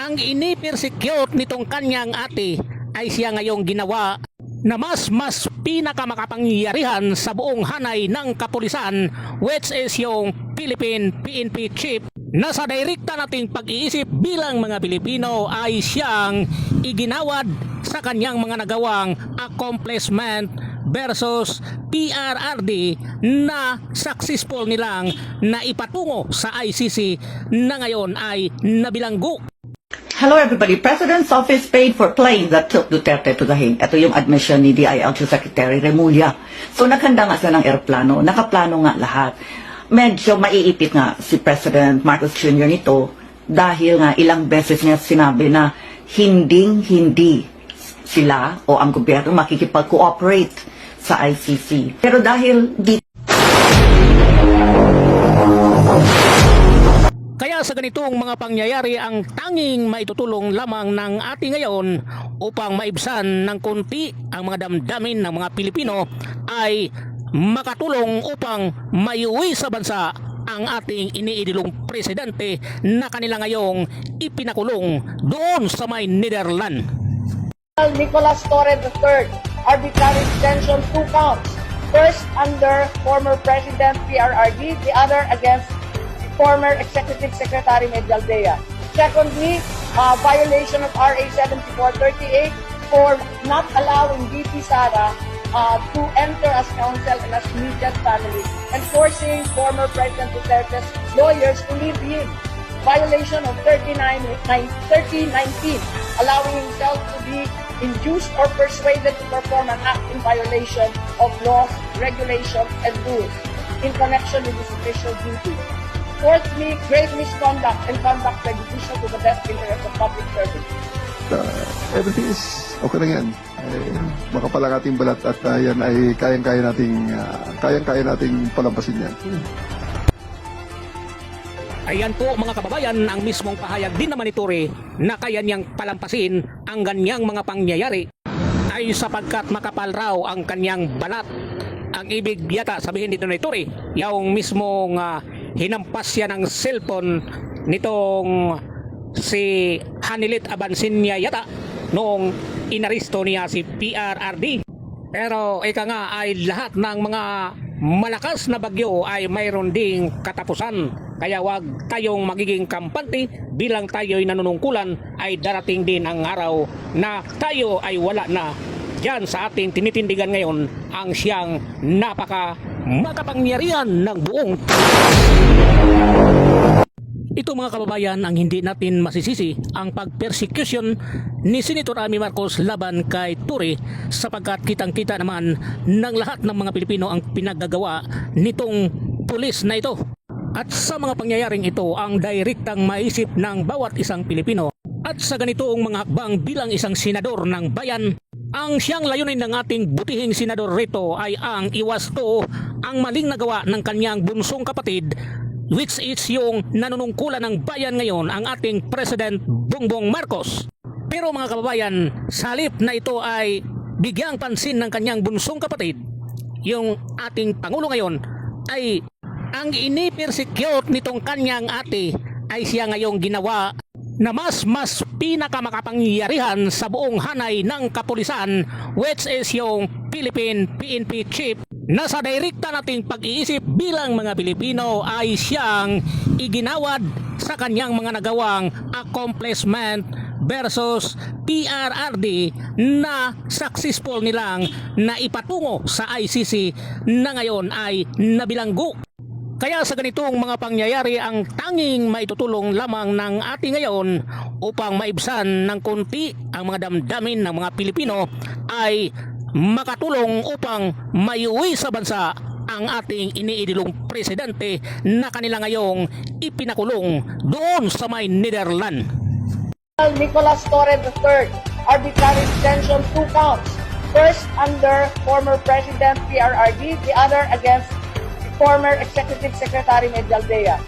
Ang ini-persecute nitong kanyang ate ay siya ngayong ginawa na mas pinakamakapangyarihan sa buong hanay ng kapulisan, which is yung Philippine PNP chief, na sa direkta nating pag-iisip bilang mga Pilipino ay siyang iginawad sa kanyang mga nagawang accomplishment versus PRRD na successful nilang naipatungo sa ICC na ngayon ay nabilanggo. Hello everybody. President's office paid for plane that took Duterte to The Hague. Ito yung admission ni DILG Secretary Remulla. So naghanda nga sila ng aeroplano. Nakaplano nga lahat. Medyo maiipit nga si President Marcos Jr. nito dahil nga ilang beses niya sinabi na hindi sila o ang gobyerno makikipag-cooperate sa ICC. Pero dahil di Kaya sa ganitong mga pangyayari, ang tanging maitutulong lamang ng ating ngayon upang maibsan ng konti ang mga damdamin ng mga Pilipino ay makatulong upang maiuwi sa bansa ang ating iniidilong presidente na kanila ngayong ipinakulong doon sa may Netherlands. Nicolas Torre III, arbitrary detention, 2 counts. First under former President PRRD, the other against former Executive Secretary Medialdea. Secondly, violation of RA 7438 for not allowing VP Sara to enter as counsel and as immediate family and forcing former President Duterte's lawyers to leave him. Violation of 1319, allowing himself to be induced or persuaded to perform an act in violation of laws, regulations, and rules in connection with his official duty. Fourthly, grave misconduct and conduct prejudicial to the best interest of public service. Everything is okay lang yan. Makapal ang ating balat at yan ay kayang-kaya nating palampasin yan. Ayan po mga kababayan, ang mismong pahayag din naman ni Torre na kaya niyang palampasin ang ganyang mga pangyayari ay sapagkat makapal raw ang kanyang balat. Ang ibig yata sabihin dito ni Torre, yung mismong hinampas siya ng cellphone nitong si Hanilit Abansinya yata noong inaresto niya si PRRD. Pero ika nga ay lahat ng mga malakas na bagyo ay mayroon ding katapusan. Kaya wag tayong magiging kampante bilang tayo'y nanunungkulan ay darating din ang araw na tayo ay wala na. Diyan sa ating tinitindigan ngayon ang siyang makapangyarihan ng buong. Ito mga kababayan ang hindi natin masisisi ang pagpersecution ni Senator Amy Marcos laban kay Torre sapagkat kitang-kita naman ng lahat ng mga Pilipino ang pinaggagawa nitong pulis na ito. At sa mga pangyayaring ito ang direktang maisip ng bawat isang Pilipino. At sa ganitong mga hakbang bilang isang senador ng bayan, ang siyang layunin ng ating butihing senador rito ay ang iwasto ang maling nagawa ng kanyang bunsong kapatid, which is yung nanunungkulan ng bayan ngayon, ang ating President Bongbong Marcos. Pero mga kababayan, sa halip na ito ay bigyang pansin ng kanyang bunsong kapatid, yung ating Pangulo ngayon ay ang ini-persecute nitong kanyang ate ay siya ngayong ginawa na mas pinakamakapangyarihan sa buong hanay ng kapulisan, which is yung Philippine PNP chief, na sa direkta nating pag-iisip bilang mga Pilipino ay siyang iginawad sa kanyang mga nagawang accomplishment versus PRRD na successful nilang naipatungo sa ICC na ngayon ay nabilanggo. Kaya sa ganitong mga pangyayari ang tanging maitutulong lamang ng ating ngayon upang maibsan ng konti ang mga damdamin ng mga Pilipino ay makatulong upang maiuwi sa bansa ang ating iniidilong presidente na kanila ngayong ipinakulong doon sa may Netherlands. Nicolas Torre III, arbitrary detention, 2 counts. First under former President PRRD, the other against former Executive Secretary Medialdea.